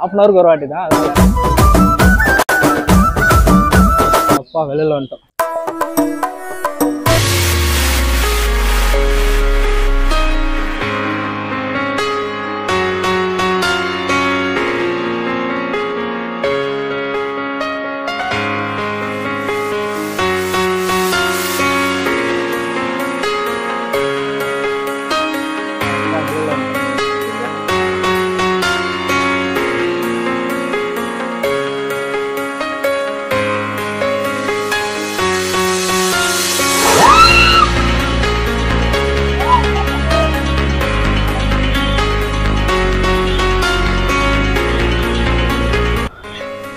ஹாஃப்-அன்-ஹவருக்கு ஒரு வாட்டி தான். அப்பா வெளியில் வந்துட்டோம்.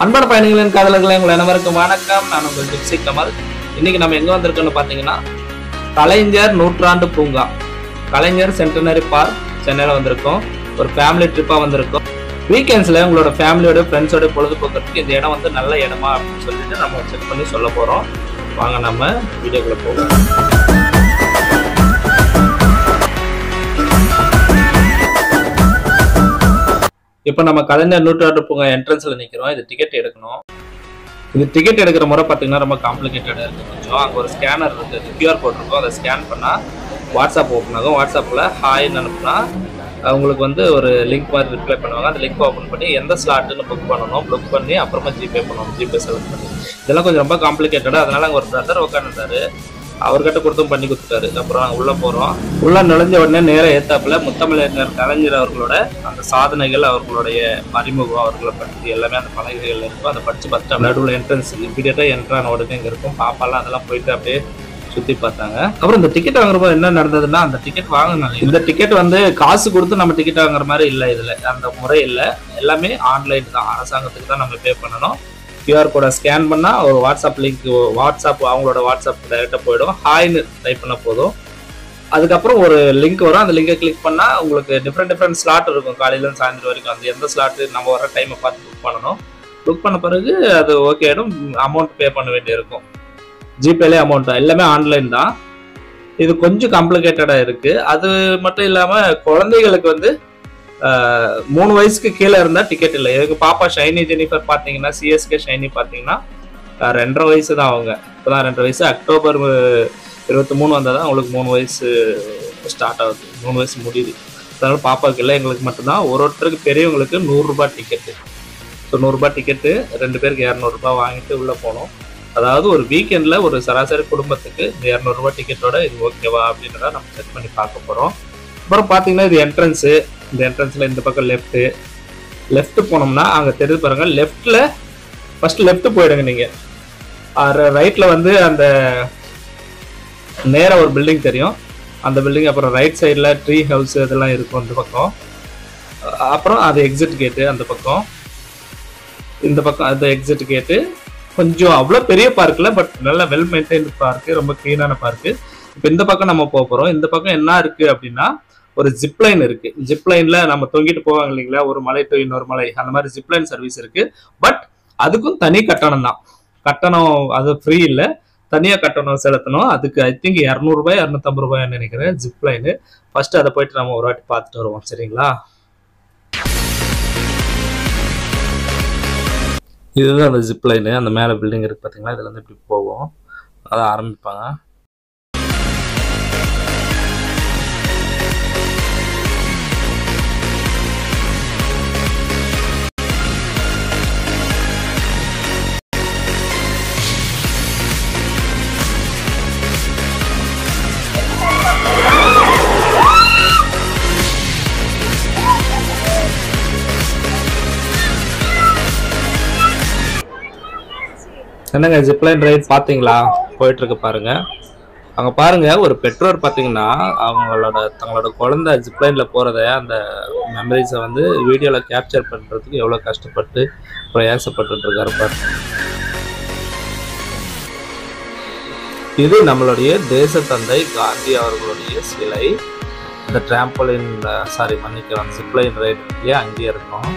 அன்பான பயணிகளின் காதலர்களை உங்கள் அனைவருக்கும் வணக்கம். நான் உங்கள் ஜிப்சி கமல். இன்னைக்கு நம்ம எங்க வந்திருக்கோம்னு பாத்தீங்கன்னா கலைஞர் நூற்றாண்டு பூங்கா, கலைஞர் சென்டினரி பார்க் சென்னையில வந்திருக்கோம். ஒரு ஃபேமிலி ட்ரிப்பா வந்திருக்கோம். வீக்கெண்ட்ஸ்ல உங்களோட ஃபேமிலியோட ஃப்ரெண்ட்ஸோட பொழுதுபோக்குறதுக்கு இந்த இடம் வந்து நல்ல இடமா அப்படின்னு சொல்லிட்டு நம்ம செக் பண்ணி சொல்ல போறோம். வாங்க நம்ம வீடியோக்குள்ள போவோம். இப்போ நம்ம கலைஞர் நூற்றாண்டு பூங்கா என்ட்ரன்ஸ்ல நிக்கிறோம். இது டிக்கெட் எடுக்கணும். இது டிக்கெட் எடுக்கிற முறை பார்த்தீங்கன்னா ரொம்ப காம்ப்ளிகேட்டடா இருக்கு. கொஞ்சம் அங்கே ஒரு ஸ்கேனர் இருக்கு, கியூஆர் கோட் இருக்கும். அதை ஸ்கேன் பண்ணா வாட்ஸ்அப் ஓப்பன் ஆகும். வாட்ஸ்அப்ல ஹாய்ன்னு அனுப்புனா உங்களுக்கு வந்து ஒரு லிங்க் மாதிரி ரிப்ளை பண்ணுவாங்க. அந்த லிங்க் ஓப்பன் பண்ணி எந்த ஸ்லாட்டுன்னு புக் பண்ணணும், புக் பண்ணி அப்புறமா ஜிபே பண்ணணும். ஜிபே செலக்ட் பண்ணி இதெல்லாம் கொஞ்சம் ரொம்ப காம்ப்ளிகேட்டடா. அதனால அங்கே ஒரு பிரதர் உட்காந்துருந்தாரு. அவர்கிட்ட கொடுத்தும் பண்ணி கொடுத்துட்டாரு. அப்புறம் நாங்கள் உள்ள போறோம். உள்ள நுழைஞ்ச உடனே நேராக ஏத்தாப்புல முத்தமிழர் கலைஞர் அவர்களோட அந்த சாதனைகள், அவர்களுடைய அறிமுகம், அவர்களை பற்றி எல்லாமே அந்த பலகைகள் இருக்கும். அதை படிச்சு பார்த்துட்டு நடுவில் என்ட்ரன்ஸ் இமீடியட்டா என்ட்ரான உடனே இங்க இருக்கும். பாப்பாலாம் அதெல்லாம் போயிட்டு அப்படியே சுத்தி பார்த்தாங்க. அப்புறம் இந்த டிக்கெட் வாங்குறப்போ என்ன நடந்ததுன்னா, அந்த டிக்கெட் வாங்கினாங்க. இந்த டிக்கெட் வந்து காசு கொடுத்து நம்ம டிக்கெட் வாங்குற மாதிரி இல்லை. இதுல அந்த முறை இல்லை. எல்லாமே ஆன்லைன் தான். அரசாங்கத்துக்கு தான் நம்ம பே பண்ணணும். கியூஆர் கோடை ஸ்கேன் பண்ணால் ஒரு வாட்ஸ்அப் லிங்க், வாட்ஸ்அப் அவங்களோட வாட்ஸ்அப் டைரெக்டாக போயிடும். ஹாய்னு டைப் பண்ண போதும். அதுக்கப்புறம் ஒரு லிங்க் வரும். அந்த லிங்கை கிளிக் பண்ணால் உங்களுக்கு டிஃப்ரெண்ட் ஸ்லாட் இருக்கும். காலையிலேருந்து சாயந்தரம் வரைக்கும் அந்த எந்த ஸ்லாட்டு நம்ம வர டைமை பார்த்து புக் பண்ணணும். புக் பண்ண பிறகு அது ஓகே ஆகிடும். அமௌண்ட் பே பண்ண வேண்டியிருக்கும். ஜிபேலே அமௌண்ட் எல்லாமே ஆன்லைன் தான். இது கொஞ்சம் காம்ப்ளிகேட்டடாக இருக்குது. அது மட்டும் இல்லாமல் குழந்தைகளுக்கு வந்து 3 வயசுக்கு கீழே இருந்தா டிக்கெட் இல்லை. எதுக்கு பாப்பா ஷைனி ஜெனிஃபர் பாத்தீங்கன்னா, சிஎஸ்கே ஷைனி பாத்தீங்கன்னா 2.5 வயசு தான். அவங்க இப்பதான் 2.5 வயசு. அக்டோபர் 23 வந்தாதான் அவங்களுக்கு 3 வயசு ஸ்டார்ட் ஆகுது. 3 வயசு முடியுது. அதனால பாப்பாவுக்கு இல்லை, எங்களுக்கு மட்டும்தான். ஒருத்தருக்கு பெரியவங்களுக்கு 100 ரூபாய் டிக்கெட்டு. ஸோ 100 ரூபாய் டிக்கெட்டு, 2 பேருக்கு 200 ரூபாய் வாங்கிட்டு உள்ள போனோம். அதாவது ஒரு வீக்கெண்ட்ல ஒரு சராசரி குடும்பத்துக்கு இந்த 200 ரூபாய் டிக்கெட்டோட இது ஓகேவா அப்படின்றத நம்ம செக் பண்ணி பார்க்க போறோம். அப்புறம் பாத்தீங்கன்னா இது என்ட்ரன்ஸு. இந்த என்ட்ரன்ஸ்ல இந்த பக்கம் லெஃப்ட் போனோம்னா அங்க தெரிஞ்சு பாருங்க. லெஃப்ட்ல ஃபர்ஸ்ட் லெஃப்ட் போயிடுங்க. நீங்க ரைட்ல வந்து அந்த நேரா ஒரு பில்டிங் தெரியும். அந்த பில்டிங் அப்புறம் ரைட் சைட்ல ட்ரீ ஹவுஸ் இதெல்லாம் இருக்கும் அந்த பக்கம். அப்புறம் அது எக்ஸிட் கேட்டு அந்த பக்கம். இந்த பக்கம் அது எக்ஸிட் கேட்டு. கொஞ்சம் அவ்வளோ பெரிய பார்க்ல, பட் நல்ல வெல் மெயின்டைன்டு பார்க்கு, ரொம்ப கிளீனான பார்க்கு. இப்போ இந்த பக்கம் நம்ம போக போறோம். இந்த பக்கம் என்ன இருக்கு அப்படின்னா ஒரு ஜிப்லைன் இருக்கு. ஜிப்லைன்ல நம்ம தொங்கிட்டு போவாங்க இல்லைங்களா, ஒரு மலை டு இன்னொரு மலை, அந்த மாதிரி ஜிப்லைன் சர்வீஸ் இருக்கு. பட் அதுக்கும் தனி கட்டணம் தான். கட்டணம் அது ஃப்ரீ இல்லை, தனியா கட்டணம் செலுத்தணும். அதுக்கு ஐ திங்க் 200 ரூபாய் 250 ரூபாய்ன்னு நினைக்கிறேன் ஜிப்லைனு. ஃபர்ஸ்ட் அதை போயிட்டு நம்ம ஒரு வாட்டி பார்த்துட்டு வருவோம். சரிங்களா? இதுதான் அந்த ஜிப்லைனு. அந்த மேலே பில்டிங் இருக்கு பார்த்தீங்களா, இதுல இருந்து இப்படி போவோம். அதை ஆரம்பிப்பாங்க. என்னங்க ஜிப்லைன் ரைட் பாத்தீங்களா? போயிட்டு இருக்கு பாருங்க. அங்க பாருங்க ஒரு பெற்றோர் பாத்தீங்கன்னா தங்களோட குழந்தை ஜிப்லைன்ல போறத, அந்த மெமரிஸை வந்து வீடியோல கேப்சர் பண்றதுக்கு எவ்வளவு கஷ்டப்பட்டு பிரயாசப்பட்டு இருக்காரு பாருங்க. இது நம்மளுடைய தேச தந்தை காந்தி அவர்களுடைய சிலை. இந்த டிராம்போலின் மன்னிக்கிறோம், ஜிப்லைன் ரைட் இல்லையா, அங்கேயே இருக்கும்.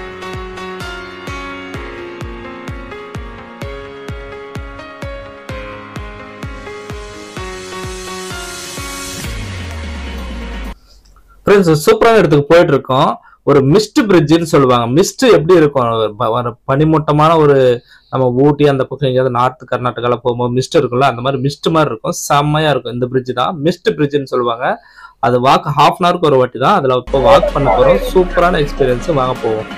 ஃப்ரெண்ட்ஸ் சூப்பரான இடத்துக்கு போயிட்டு இருக்கோம். ஒரு மிஸ்ட் பிரிட்ஜ்னு சொல்லுவாங்க. மிஸ்ட் எப்படி இருக்கும், பனிமூட்டமான ஒரு நம்ம ஊட்டி அந்த பக்கம் எங்கேயாவது நார்த் கர்நாடகால போகும்போது மிஸ்ட் இருக்கும்ல, அந்த மாதிரி மிஸ்ட் மாதிரி இருக்கும். செம்மையா இருக்கும். இந்த பிரிட்ஜ் தான் மிஸ்ட் பிரிட்ஜ்னு சொல்லுவாங்க. அது வாக் ½ அன் ஹவருக்கு ஒரு வாட்டி தான். அதுல இப்போ வாக் பண்ண போறோம். சூப்பரான எக்ஸ்பீரியன்ஸ். வாங்க போவோம்.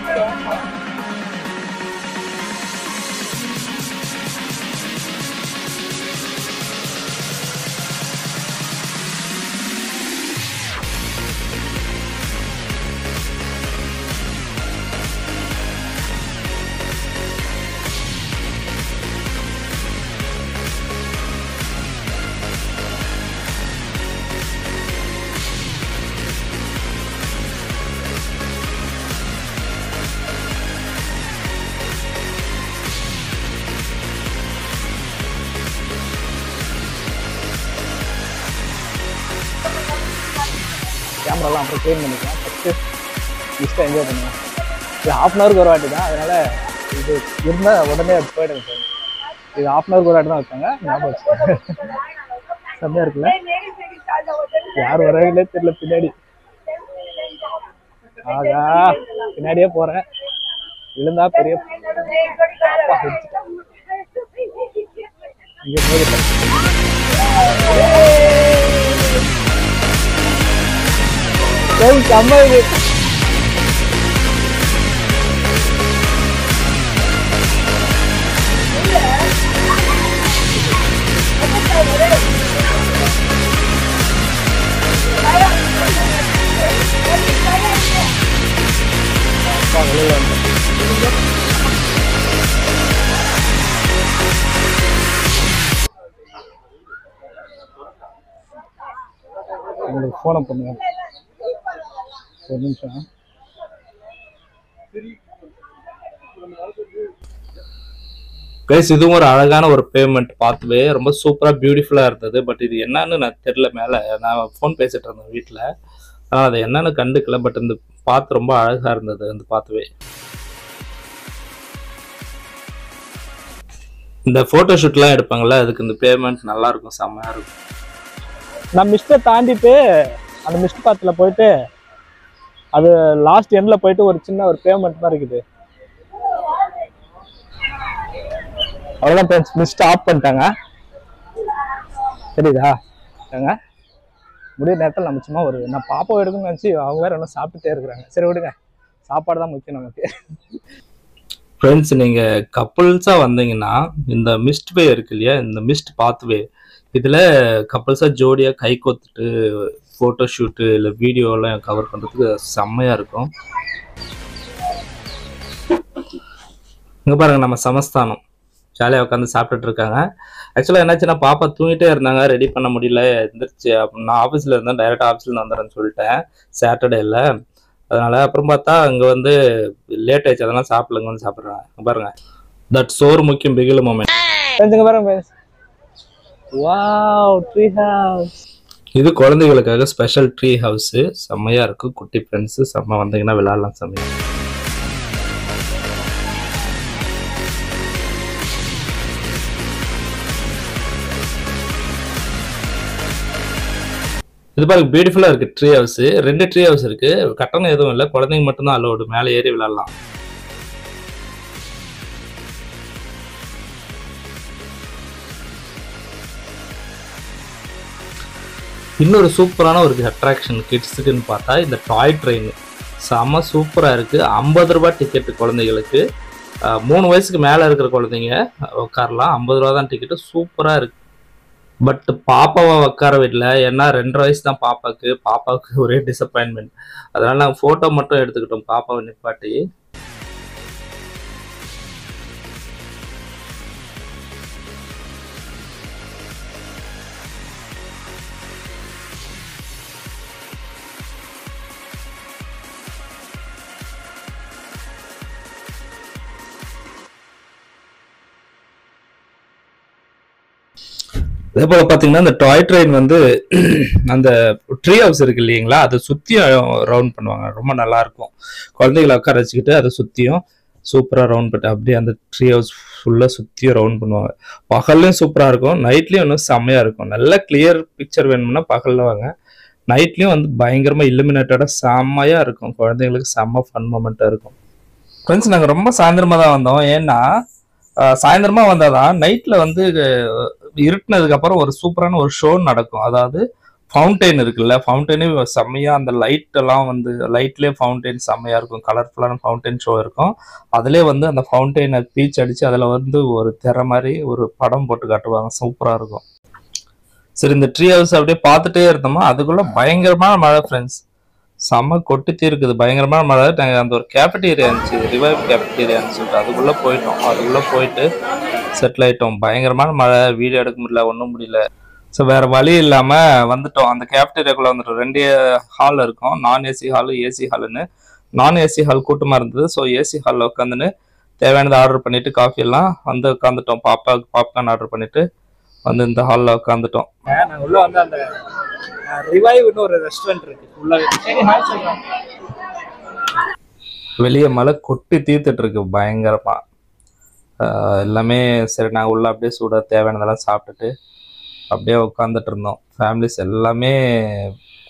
கேமராலாம் அப்புறம் க்ளீன் பண்ணிக்கலாம். ஃபஸ்ட்டு மிஸ்ட்டை என்ஜாய் பண்ணுவேன். இது ½ அன் ஹவருக்கு ஒரு வாட்டி தான். அதனால் இது இருந்தால் உடனே அது போயிடுங்க சார். இது ½ அன் ஹவருக்கு ஒரு வாட்டி தான் வைப்பாங்க. ஞாபகம் வச்சுக்கோங்க. செம்மையாக இருக்குல்ல? யார் வரவில்லை தெரியல பின்னாடி. ஆகா பின்னாடியே போகிறேன். விழுந்தா பெரிய இங்கே போயிட்டு செம்ம இது. உங்களுக்கு ஃபோனை பண்ணுவேன் ஒரு நிமிஷம். கைஸ் இதுவும் ஒரு அழகான ஒரு பேமெண்ட் பாத்வே, ரொம்ப சூப்பரா பியூட்டிஃபுல்லா இருந்தது. பட் இது என்னன்னு நான் தெரியல. மேல நான் ஃபோன் பேசிட்டு இருந்தேன் வீட்டுல, அதை என்னன்னு கண்டுக்கல. பட் இந்த பாத் ரொம்ப அழகா இருந்தது. அந்த பாத்வே இந்த போட்டோ ஷூட்லாம் எடுப்பாங்கல்ல, அதுக்கு இந்த பேமெண்ட் நல்லா இருக்கும். செம்மையா இருக்கும். நான் மிஸ்டை தாண்டிட்டு அந்த மிஸ்ட் பாத்துல போயிட்டு அது லாஸ்ட் எண்ட்ல போயிட்டு ஒரு சின்ன ஒரு பேமெண்ட் தான் இருக்குது. அவ்வளோதான் ஃப்ரெண்ட்ஸ், மிஸ்ட் ஆஃப் பண்ணிட்டாங்க. தெரியுதா முடிய நேரத்தில் நம்ம சும்மா ஒரு நான் பாப்பாவை எடுக்கணும்னு நினச்சி அவங்க வேற என்ன சாப்பிட்டுட்டே இருக்கிறாங்க. சரி விடுங்க, சாப்பாடு தான் முக்கியம் நமக்கு. ஃப்ரெண்ட்ஸ் நீங்க கப்புள்ஸா வந்தீங்கன்னா இந்த மிஸ்ட் வே இருக்கு இல்லையா, இந்த மிஸ்ட் பாத்வே, இதுல கப்புள்ஸா ஜோடியா கை கோத்துட்டு போட்டோ ஷூட்டு இல்லை வீடியோலாம் கவர் பண்றதுக்கு செம்மையா இருக்கும். இங்க பாருங்க, நம்ம சமஸ்தானம் ஜாலியாக உட்காந்து சாப்பிட்டுட்டு இருக்காங்க. ஆக்சுவலாக என்னாச்சுன்னா பாப்பா தூங்கிட்டே இருந்தாங்க, ரெடி பண்ண முடியல, எந்திரிச்சு. நான் ஆஃபீஸில் இருந்தேன், டைரெக்டாக ஆஃபீஸ்லேருந்து வந்துடுறேன்னு சொல்லிட்டேன் சாட்டர்டேல. அதனால அப்புறம் பார்த்தா அங்கே வந்து லேட் ஆயிடுச்சு, அதெல்லாம் சாப்பிடலங்க வந்து சாப்பிட்றாங்க. பாருங்க, தட் சோறு முக்கியம் பிகில் மொமெண்ட். பாருங்க, வாவ் ட்ரீ ஹவுஸ். இது குழந்தைகளுக்காக ஸ்பெஷல் ட்ரீ ஹவுஸ். செம்மையா இருக்கும். குட்டி ஃப்ரெண்ட்ஸ் செம்ம வந்தீங்கன்னா விளையாடலாம். செம்மையா இது பாருங்க, பியூட்டிஃபுல்லா இருக்கு ட்ரீ ஹவுஸ். 2 ட்ரீ ஹவுஸ் இருக்கு. கட்டணம் எதுவும் இல்லை, குழந்தைங்க மட்டும்தான் அலோடு. மேலே ஏறி விளையாடலாம். இன்னொரு சூப்பரான ஒரு அட்ராக்ஷன் கிட்ஸுக்குன்னு பார்த்தா இந்த டாய் ட்ரெயின் செம்ம சூப்பராக இருக்குது. 50 ரூபா டிக்கெட்டு குழந்தைகளுக்கு. 3 வயசுக்கு மேலே இருக்கிற குழந்தைங்க உட்காரலாம். 50 ரூபா தான் டிக்கெட்டு. சூப்பராக இருக்குது. பட் பாப்பாவை உட்கார விடல, ஏன்னா 2.5 வயசு தான் பாப்பாவுக்கு. பாப்பாவுக்கு ஒரே டிசப்பாயின்மெண்ட். அதனால நாங்கள் ஃபோட்டோ மட்டும் எடுத்துக்கிட்டோம் பாப்பாவை நிப்பாட்டி. அதே போல பாத்தீங்கன்னா இந்த டாய் ட்ரெயின் வந்து அந்த ட்ரீ ஹவுஸ் இருக்கு இல்லைங்களா, அதை சுத்தியும் ரவுண்ட் பண்ணுவாங்க. ரொம்ப நல்லா இருக்கும். குழந்தைகளை உட்கார வச்சுக்கிட்டு அதை சுத்தியும் சூப்பரா ரவுண்ட் பண்ணிட்டு அப்படியே அந்த ட்ரீ ஹவுஸ் ஃபுல்லா சுத்தியும் ரவுண்ட் பண்ணுவாங்க. பகல்லையும் சூப்பரா இருக்கும், நைட்லயும் இன்னும் செம்மையா இருக்கும். நல்ல கிளியர் பிக்சர் வேணும்னா பகல்ல வாங்க, நைட்லேயும் வந்து பயங்கரமாக இல்லுமினேட்டடாக செம்மையாக இருக்கும். குழந்தைங்களுக்கு செம்ம ஃபன் மொமெண்ட்டாக இருக்கும். ஃப்ரெண்ட்ஸ் நாங்கள் ரொம்ப சாயந்தரமாக தான் வந்தோம். ஏன்னா சாயந்தரமாக வந்தால் தான் நைட்டில் வந்து இருட்டினதுக்கப்புறம் ஒரு சூப்பரான ஒரு ஷோ நடக்கும். அதாவது ஃபவுண்டெயின் இருக்குல்ல, ஃபவுண்டெயினே செம்மையாக அந்த லைட்டெல்லாம் வந்து லைட்லேயே ஃபவுண்டெயின் செம்மையாக இருக்கும். கலர்ஃபுல்லான ஃபவுண்டெயின் ஷோ இருக்கும். அதிலே வந்து அந்த ஃபவுண்டெயினை பீச் அடித்து அதில் வந்து ஒரு திரை மாதிரி ஒரு படம் போட்டு காட்டுவாங்க. சூப்பராக இருக்கும். சரி, இந்த ட்ரீ ஹவுஸ் அப்படியே பார்த்துட்டே இருந்தோமா, அதுக்குள்ள பயங்கரமான மழை ஃப்ரெண்ட்ஸ். செம்ம கொட்டித்தீ இருக்குது, பயங்கரமான மழை. நாங்கள் அந்த ஒரு கேஃபட்டேரியா இருந்துச்சு, ரிவைவ் கேஃபட்டேரியான்னு சொல்லிட்டு அதுக்குள்ளே போயிட்டோம். அதுக்குள்ளே போயிட்டு செட்டில் ஆகிட்டோம். பயங்கரமான மழை, வீடியோ எடுக்க முடியல, ஒன்றும் முடியல. ஸோ வேறு வழி இல்லாமல் வந்துட்டோம். அந்த கேஃபட்டேரியாக்குள்ளே வந்துட்டோம். 2 ஹால் இருக்கும், நான் ஏசி ஹாலு, ஏசி ஹாலுன்னு. நான் ஏசி ஹால் கூட்டமாக இருந்தது. ஸோ ஏசி ஹாலில் உட்காந்துன்னு தேவையானதை ஆர்டர் பண்ணிவிட்டு காஃபி எல்லாம் வந்து உட்காந்துட்டோம். பாப்பாவுக்கு பாப்கார்ன் ஆர்டர் பண்ணிவிட்டு வந்து இந்த ஹாலில் உட்காந்துட்டோம். நாங்கள் உள்ள வந்து அந்த ரிவைவ்னு ஒரு ரெஸ்டாரண்ட் இருக்கு. வெளியே மழை கொட்டி தீர்த்துட்டு இருக்கு பயங்கரமா. எல்லாமே சரி, நாங்கள் உள்ள அப்படியே சூடாக தேவையானதெல்லாம் சாப்பிட்டுட்டு அப்படியே உட்காந்துட்டு இருந்தோம். ஃபேமிலிஸ் எல்லாமே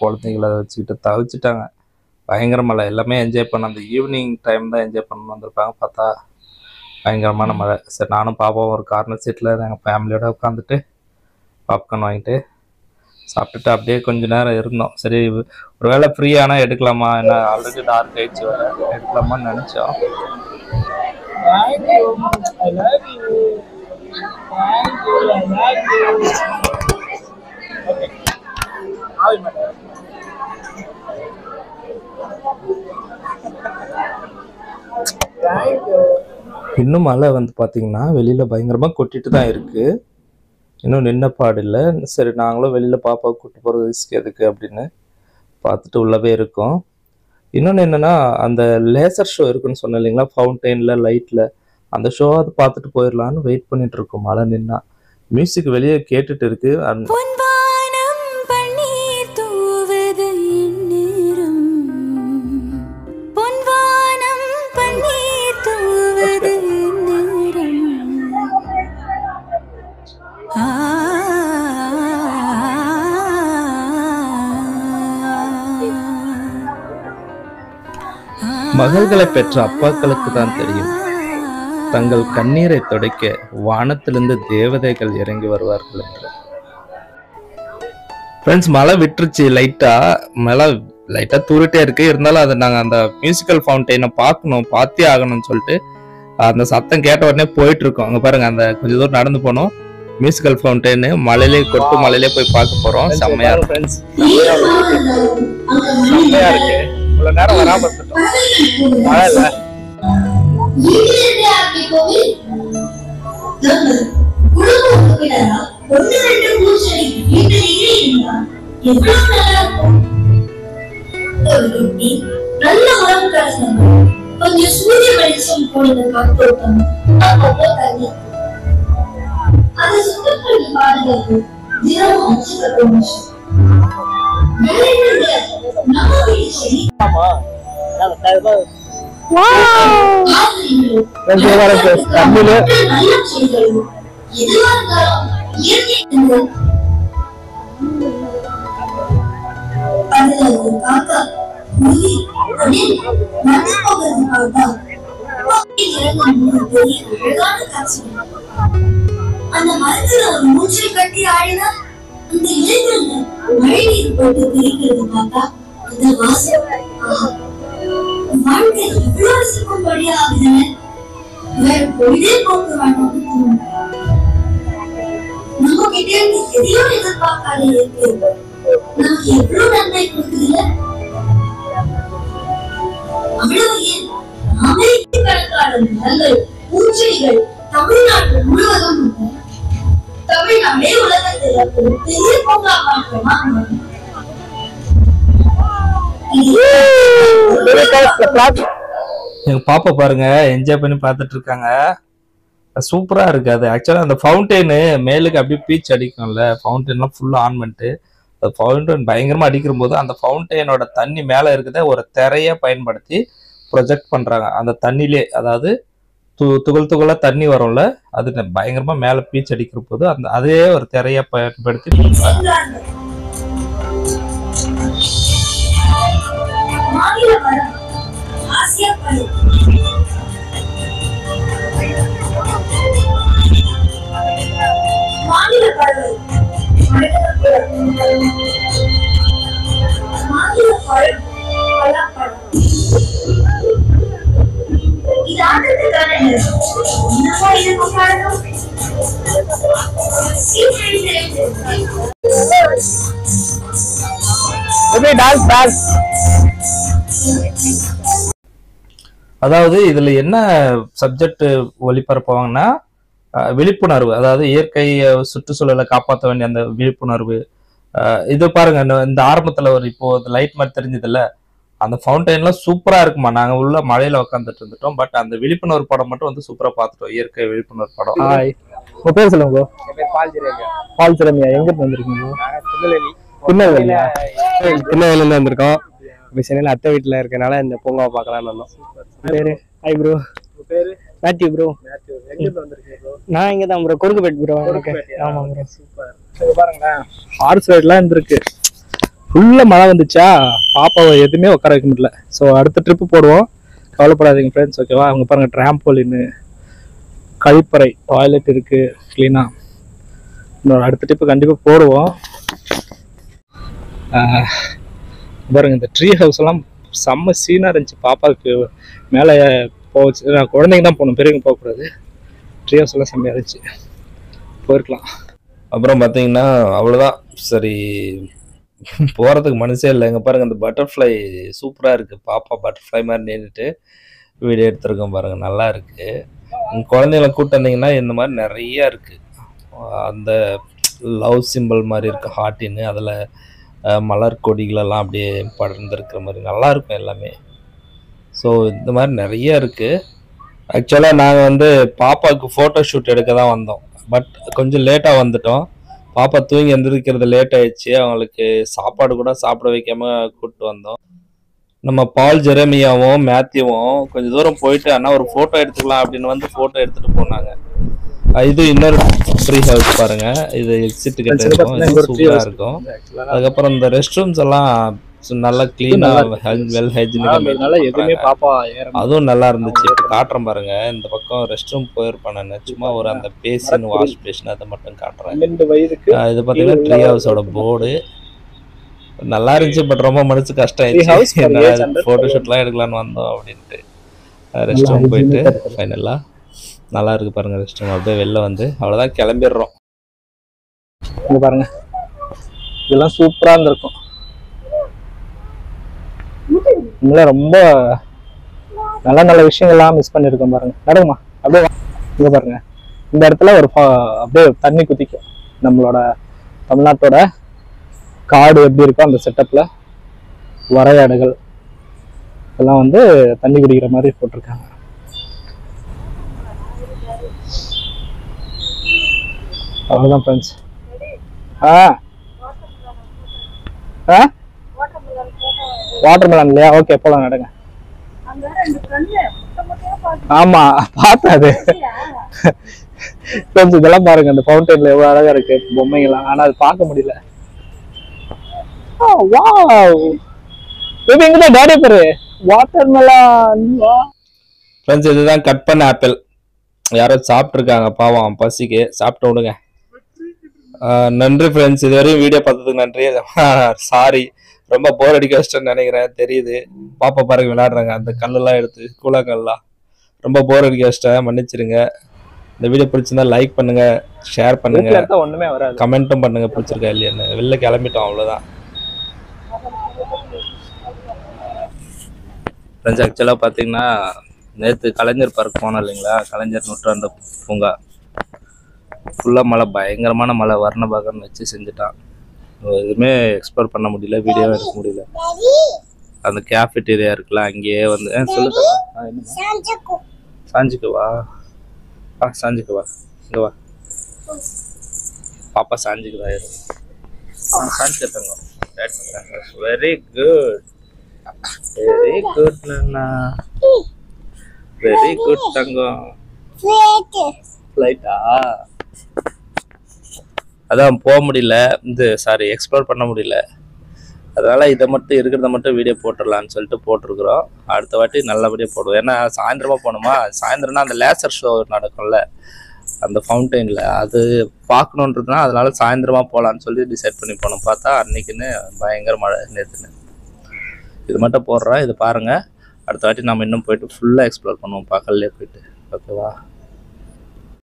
குழந்தைங்களை வச்சுக்கிட்டு தவிச்சிட்டாங்க. பயங்கர மழை. எல்லாமே என்ஜாய் பண்ண அந்த ஈவினிங் டைம் தான் என்ஜாய் பண்ண வந்திருப்பாங்க. பார்த்தா பயங்கரமான மழை. சரி, நானும் பாப்பாவும் ஒரு கார்னர் சீட்டில் நாங்கள் ஃபேமிலியோட உட்காந்துட்டு பாப்கார்ன் வாங்கிட்டு சாப்பிட்டுட்டு அப்படியே கொஞ்ச நேரம் இருந்தோம். சரி, ஒரு வேளை ஃப்ரீயானா எடுக்கலாமா, ஏன்னா ஆல்ரெடி டார்க் ஆயிடுச்சு, வேறு எடுக்கலாமான்னு நினச்சோம். இன்னும் மழை வந்து பார்த்தீங்கன்னா வெளியில் பயங்கரமாக கொட்டிட்டு தான் இருக்குது. இன்னும் நின்ன பாடு இல்லை. சரி, நாங்களும் வெளியில் பாப்பாவை கூப்பிட்டு போகிறது ரிஸ்க் எதுக்கு அப்படின்னு பார்த்துட்டு உள்ளவே இருக்கோம். இன்னொன்று என்னென்னா, அந்த லேசர் ஷோ இருக்குன்னு சொன்னேன் இல்லைங்களா, ஃபவுண்டெயினில் லைட்டில், அந்த ஷோ அது பார்த்துட்டு போயிடலான்னு வெயிட் பண்ணிட்டு இருக்கோம். மழை நின்னா மியூசிக் வெளியே கேட்டுட்டு இருக்கு. மகள்களை பெற்ற அப்பாக்களுக்கு தான் தெரியும், தங்கள் கண்ணீரை துடைக்க வானத்திலிருந்து தேவதைகள் இறங்கி வருவார்கள் என்று. ஃப்ரெண்ட்ஸ், மழை விட்டுருச்சு. மழை லைட்டாக தூரிட்டே இருக்கு. இருந்தாலும் அதை நாங்கள் அந்த மியூசிக்கல் ஃபவுண்டெயினை பார்த்தே ஆகணும்னு சொல்லிட்டு அந்த சத்தம் கேட்ட உடனே போயிட்டு இருக்கோம். அங்கே பாருங்க, அந்த கொஞ்சம் தூரம் நடந்து போனோம். மியூசிக்கல் ஃபவுண்டெயின் மலையிலே கொட்டு மலையிலே போய் பார்க்க போறோம். செம்மையா இருக்கு. இவ்வளவு நேரம் வராம இருந்துட்டோம். மழை இல்ல. நல்ல உரம் கலந்து கொஞ்சம் சூரிய வெளிச்சம் போனது காத்தோட்டம் தண்ணி அதை சுத்தம் பண்ணி பாதுகாப்பு தினமும் அச்சுக்கட்டும். அந்த மரத்துல ஒரு மூச்சை கட்டி ஆடினா அந்த இலைகள்ல மழை நீர் போட்டு தெரிகிறது பார்த்தா அந்த வாசம் வாழ்க்கை இவ்வளவு சுகம்படியா ஆகுதுன்னு வேற பொழுதே போக்க வேண்டாம். நம்ம கிட்ட இருந்து எதையும் எதிர்பார்க்காத இருக்கு நமக்கு எவ்வளவு நன்மை கொடுக்குதுல்ல. அவ்வளவு ஏன் அமெரிக்க கணக்கான மரங்கள் பூச்செடிகள் தமிழ்நாட்டு முழுவதும் தமிழ்நாடே உலகத்தில் ஒரு பெரிய பூங்கா மாற்றமா. எங்க பாப்பா பாருங்க என்ஜாய் பண்ணி பார்த்துட்டு இருக்காங்க. சூப்பரா இருக்கு. அது ஆக்சுவலா அந்த ஃபவுண்டெயின் மேலுக்கு அப்படியே பீச் அடிக்கும்ல, ஃபவுண்டெயின்லாம் ஃபுல்லா ஆன் பண்ணிட்டு அந்த ஃபவுண்டெயின் பயங்கரமா அடிக்கிற போது அந்த ஃபவுண்டெயினோட தண்ணி மேல இருக்கிறத ஒரு திரைய பயன்படுத்தி ப்ரொஜெக்ட் பண்றாங்க. அந்த தண்ணிலே, அதாவது துகள் துகளா தண்ணி வரும்ல, அது பயங்கரமா மேல பீச் அடிக்கிற போது அந்த அதே ஒரு திரைய பயன்படுத்தி பண்றாங்க. மாநில மரம் ஆசியா பழம். மாநில பழம் மாநில பழம் பலாப்பழம். இது ஆட்டத்துக்கான நேரம். என்னப்பா இது பழம்? அதாவது இதுல என்ன சப்ஜெக்ட் ஒளிபரப்புவாங்கன்னா விழிப்புணர்வு, அதாவது இயற்கை சுற்றுச்சூழலை காப்பாற்ற வேண்டிய அந்த விழிப்புணர்வு. இது பாருங்க, இந்த ஆரம்பத்துல ஒரு இப்போ லைட் மாதிரி தெரிஞ்சதுல்ல, அந்த ஃபவுண்டைன்லாம் சூப்பரா இருக்குமா. நாங்க உள்ள மழையில உட்காந்துட்டு இருந்துட்டோம், பட் அந்த விழிப்புணர்வு படம் மட்டும் வந்து சூப்பரா பார்த்துட்டோம், இயற்கை விழிப்புணர்வு படம். உங்க பேர் சொல்லுங்க. பால் சிரமியா, எங்க இருந்து வந்திருக்கீங்க? திருநெல்வேலியில வந்திருக்கோம். இப்போ சென்னையில் அத்தை வீட்டில் இருக்கனால இந்த பூங்காவை பார்க்கலாம்னு வந்தோம். பேரு ஹாய் ப்ரோ. பேரு மேத்யூ ப்ரோ. நான் இங்கே தான் ப்ரோ, கொருக்குப்பேட் ப்ரோ. ஆமாம் ப்ரோ. சூப்பர். பாருங்களேன், ஹார்ஸ் ரைட்லாம் இருந்திருக்கு. ஃபுல்லா மழை வந்துச்சா, பாப்பாவை எதுவுமே உட்கார வைக்க முடியல. ஸோ அடுத்த ட்ரிப்பு போடுவோம், கவலைப்படாதீங்க ஃப்ரெண்ட்ஸ், ஓகேவா? அவங்க பாருங்க, ட்ராம்போலின்னு, கழிப்பறை, டாய்லெட் இருக்கு கிளீனா. இன்னொரு அடுத்த ட்ரிப்பு கண்டிப்பாக போடுவோம். பாருங்க, இந்த ட்ரீ ஹவுஸ் எல்லாம் செம்ம சீனாக இருந்துச்சு. பாப்பாவுக்கு மேலே போச்சு, நான் குழந்தைங்க தான் போகணும், பெரியவங்க போகக்கூடாது. ட்ரீ ஹவுஸ் எல்லாம் செம்மையாக இருந்துச்சு, போயிருக்கலாம். அப்புறம் பார்த்தீங்கன்னா அவ்வளோதான், சரி போகிறதுக்கு மனசே இல்லை. இங்கே பாருங்கள், அந்த பட்டர்ஃப்ளை சூப்பராக இருக்குது. பாப்பா பட்டர்ஃப்ளை மாதிரி நின்றுட்டு வீடியோ எடுத்துருக்கோம் பாருங்கள், நல்லா இருக்குது. குழந்தைங்களை கூப்பிட்டு வந்தீங்கன்னா இந்த மாதிரி நிறையா இருக்குது. அந்த லவ் சிம்பிள் மாதிரி இருக்குது, ஹார்ட்டின்னு, அதில் மலர் கொடிகளெல்லாம் அப்படியே படர்ந்துருக்கிற மாதிரி நல்லாயிருக்கும் எல்லாமே. ஸோ இந்த மாதிரி நிறைய இருக்குது. ஆக்சுவலாக நாங்கள் வந்து பாப்பாவுக்கு ஃபோட்டோ ஷூட் எடுக்க தான் வந்தோம், பட் கொஞ்சம் லேட்டாக வந்துட்டோம். பாப்பா தூங்கி எந்திரிக்கிறது லேட் ஆயிடுச்சு, அவங்களுக்கு சாப்பாடு கூட சாப்பிட வைக்காம கூப்பிட்டு வந்தோம். நம்ம பால் ஜெரமியாவும் மேத்யூவும் கொஞ்சம் தூரம் போயிட்டு அண்ணா ஒரு ஃபோட்டோ எடுத்துக்கலாம் அப்படின்னு வந்து ஃபோட்டோ எடுத்துகிட்டு போனாங்க. இது இன்னொரு ட்ரீ ஹவுஸ் பாருங்க, இது எக்ஸிட் கிட்ட இருக்கும், இது சூப்பராக இருக்கும். அதுக்கப்புறம் இந்த ரெஸ்ட் ரூம்ஸ் எல்லாம் நல்லா கிளீனா வெல் ஹைஜீனிக்கா, எதுவுமே பாப்பா அதுவும் நல்லா இருந்துச்சு. காட்டுறேன் பாருங்க, இந்த பக்கம் ரெஸ்ட் ரூம் போயிருப்பேன் நான், சும்மா ஒரு அந்த பேசின் வாஷ் பேஷன் அதை மட்டும் காட்டுறேன். இது பாத்தீங்கன்னா ட்ரீ ஹவுஸோட போர்டு நல்லா இருந்துச்சு, பட் ரொம்ப மனசு கஷ்டம் ஆயிடுச்சு. போட்டோ ஷூட்லாம் எடுக்கலான்னு வந்தோம் அப்படின்ட்டு ரெஸ்ட் ரூம் போயிட்டு ஃபைனலா நல்லா இருக்கு பாருங்க ரெஸ்ட் ரூம். அப்படியே வெளில வந்து அவ்வளோதான் கிளம்பிடுறோம். இங்க பாருங்க, இதெல்லாம் சூப்பரா இருந்திருக்கும். இதெல்லாம் ரொம்ப நல்ல நல்ல விஷயங்கள்லாம் மிஸ் பண்ணிருக்கோம் பாருங்க. நடக்குமா அப்படியே இங்க பாருங்க, இந்த இடத்துல ஒரு அப்படியே தண்ணி குதிக்கும். நம்மளோட தமிழ்நாட்டோட காடு எப்படி இருக்கோ அந்த செட்டப்ல வரையாடுகள் இதெல்லாம் வந்து தண்ணி குடிக்கிற மாதிரி போட்டிருக்காங்க. அவ்வளோதான் ஃப்ரெண்ட்ஸ். வாட்டர் மெலன் இல்லையா? ஓகே, போலாம், நடங்க. ஆமா, பார்த்தேன் அது. ஃப்ரெண்ட்ஸ், இதெல்லாம் பாருங்க, அந்த ஃபவுண்டைன்ல எவ்வளவு அழகா இருக்கு பொம்மைங்களாம். ஆனா அது பார்க்க முடியல. வாவ், இங்க டாடி பேரு வாட்டர் மெலன். ஃப்ரெண்ட்ஸ், இதுதான் கட் பண்ண ஆப்பிள். யாரோ சாப்பிட்டு இருக்காங்க, பாவம் பசிக்கு, சாப்பிட்டு விடுங்க. நன்றி ஃப்ரெண்ட்ஸ், இதுவரையும் வீடியோ பார்த்ததுக்கு நன்றி. சாரி, ரொம்ப போர் அடிக்க வச்சிட்டேன்னு நினைக்கிறேன், தெரியுது. பாப்பா பாருங்க விளையாடுறாங்க, அந்த கல்லெல்லாம் எடுத்து கூழாங்கல்லாம் ரொம்ப போர் அடிக்க வச்சிட்டேன், மன்னிச்சிருங்க. இந்த வீடியோ பிடிச்சிருந்தா லைக் பண்ணுங்க, ஷேர் பண்ணுங்க, ஒண்ணுமே வராது, கமெண்ட்டும் பண்ணுங்க பிடிச்சிருக்கா இல்லையான்னு. வெளில கிளம்பிட்டோம், அவ்வளோதான் ஃப்ரெண்ட்ஸ். ஆக்சுவலாக பார்த்தீங்கன்னா நேற்று கலைஞர் பார்க் போனோம் இல்லைங்களா, கலைஞர் நூற்றாண்டு பூங்கா ஃபுல்லாக மழை, பயங்கரமான மழை, வர்ணபாகன்னு வச்சு செஞ்சுட்டான். எதுவுமே எக்ஸ்ப்ளோர் பண்ண முடியல, வீடியோவும் எடுக்க முடியல. அந்த கேஃபெட்டீரியா இருக்குல்ல, அங்கேயே வந்து சொல்லுங்க, சாஞ்சிக்குவா சாஞ்சிக்குவா, இங்கே வா பாப்பா, சாஞ்சிக்குதா சாஞ்சிக்கங்க. வெரி குட், வெரி குட் நானா, வெரி குட் தங்கம். ஃப்ளைட்டா? அதான் போக முடியல, இந்த சாரி எக்ஸ்ப்ளோர் பண்ண முடியல. அதனால் இதை மட்டும் இருக்கிறத மட்டும் வீடியோ போட்டுடலான்னு சொல்லிட்டு போட்டிருக்கிறோம். அடுத்த வாட்டி நல்லபடியாக போடுவோம். ஏன்னா சாயந்தரமாக போகணுமா, சாயந்தரம்னா அந்த லேசர் ஷோ நடக்கும்ல அந்த ஃபவுண்டெயினில், அது பார்க்கணுன்றதுனா அதனால சாயந்தரமாக போகலான்னு சொல்லி டிசைட் பண்ணி போனோம். பார்த்தா அன்றைக்கின்னு பயங்கர மழை நேற்றுன்னு. இது மட்டும் போடுறோம், இது பாருங்கள். அடுத்த வாட்டி நம்ம இன்னும் போயிட்டு ஃபுல்லாக எக்ஸ்ப்ளோர் பண்ணுவோம் பகல்லே போயிட்டு. ஓகேவா?